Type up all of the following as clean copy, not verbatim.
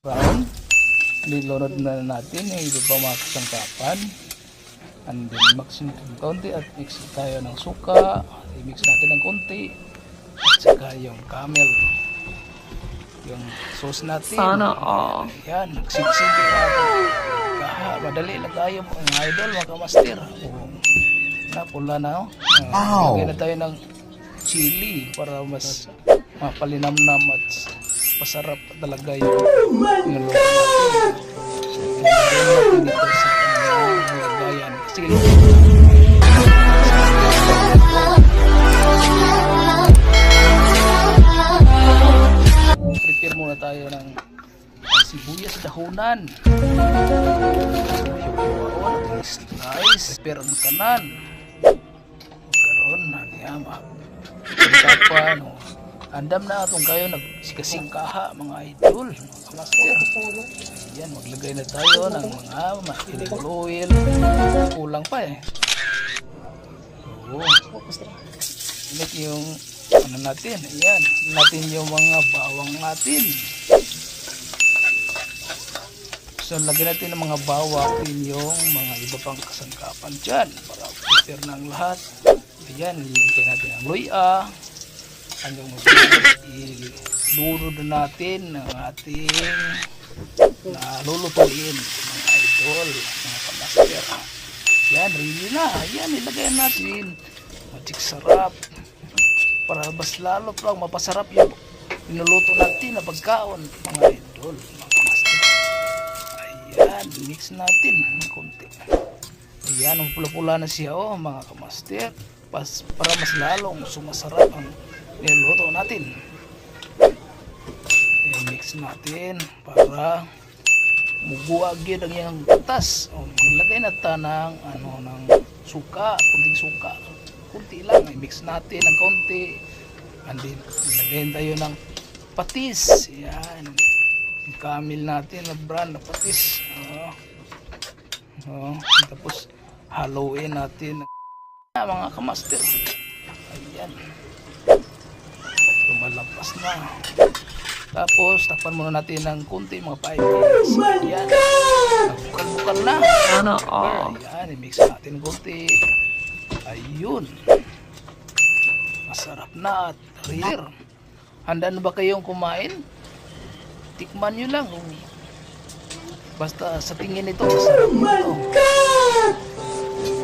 Brown. Nilunod na natin yung iba pa mga kasangkapan. And then i-mix natin ng konti at mix tayo ng suka. I-mix natin ng konti. At saka yung camel. Yung sauce natin. Sana all. Ayan, nagsigsig madali lang tayo mga idol, mga kamaster. Napula na. Lagyan na tayo ng chili para mas mapalinamnam at pasarap talaga yung luto natin. Lagyan natin dito sa kanyang lagayan. Sige. Prepare muna tayo ng sibuyas dahunan. Slice. Prepare ang kanan. Karon na niyama. Kapan. Andam na atong kayo nagsikasingkaha mga idol. Mga master. Ayan, maglagay na tayo ng mga edible oil. Kulang pa eh. Oo. Init yung ano natin. Ayan. Natin yung mga bawang natin. So, lagyan natin ng mga bawang yung mga iba pang kasangkapan dyan para prepare ng lahat. Ayan, lagyan natin ang luya. Hanggang ilunod natin ang ating lulutuin mga idol, mga kamaster. Yan, ready na. Yan, ilagay natin. Magic sarap. Para mas lalo pa mapasarap yung niluluto natin na pagkaon mga idol, mga kamaster. Ayan, mix natin ng konti. Ayan, ang pula-pula na siya mga kamaster. Para mas lalong sumasarap ang niluluto natin. I-mix natin para muguag yun ang iyang katas. Maglagay na ta ng ng suka, kunting suka. Kunti lang, i-mix natin ng konti. And then, ilagay tayo ng patis. Yan. Yung camel natin na brand na patis. Tapos, haluin natin mga kamaster. Ayan. Lumalabas na. Tapos, takpan muna natin ng kunti, mga 5 minutes. Ayan. Bukal-bukal na. Sana all. Ayan, i-mix natin kunti. Ayun. Masarap na at rare. Handa na ba kayong kumain? Tikman nyo lang. Basta sa tingin ito, masarap ito.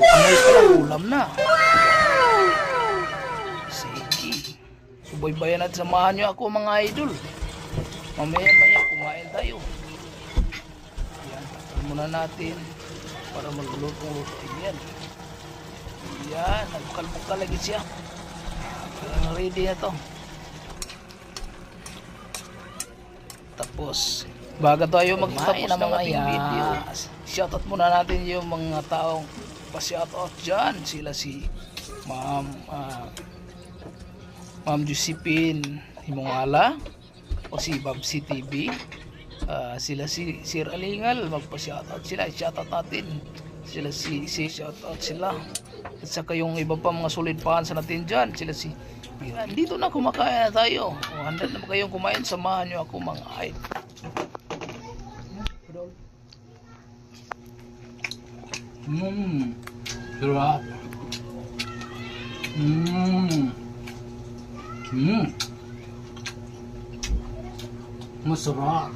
Amoy pa lang, ulam na. Sige. Subaybayan at samahan nyo ako mga idol. Mamaya-maya kumain tayo. Ayan, takpan muna natin para magluluto-luto. Ayan. Ayan, nagkal-bukal lagi siya. Ready na to. Tapos, bago tayo magtapos ng ating video, shoutout muna natin yung mga taong pa-shoutout dyan. Sila si Ma'am Josephine Himongala o si Babsi TV. Sila si Sir Alingal, magpa-shoutout sila. Shoutout natin. Sila si shoutout sila. At saka yung iba pa mga solid fans natin dyan. Sila si dito na kumakain na tayo. Handa na ba kayong kumain? Samahan nyo ako mga idol. Sarap. Masarap.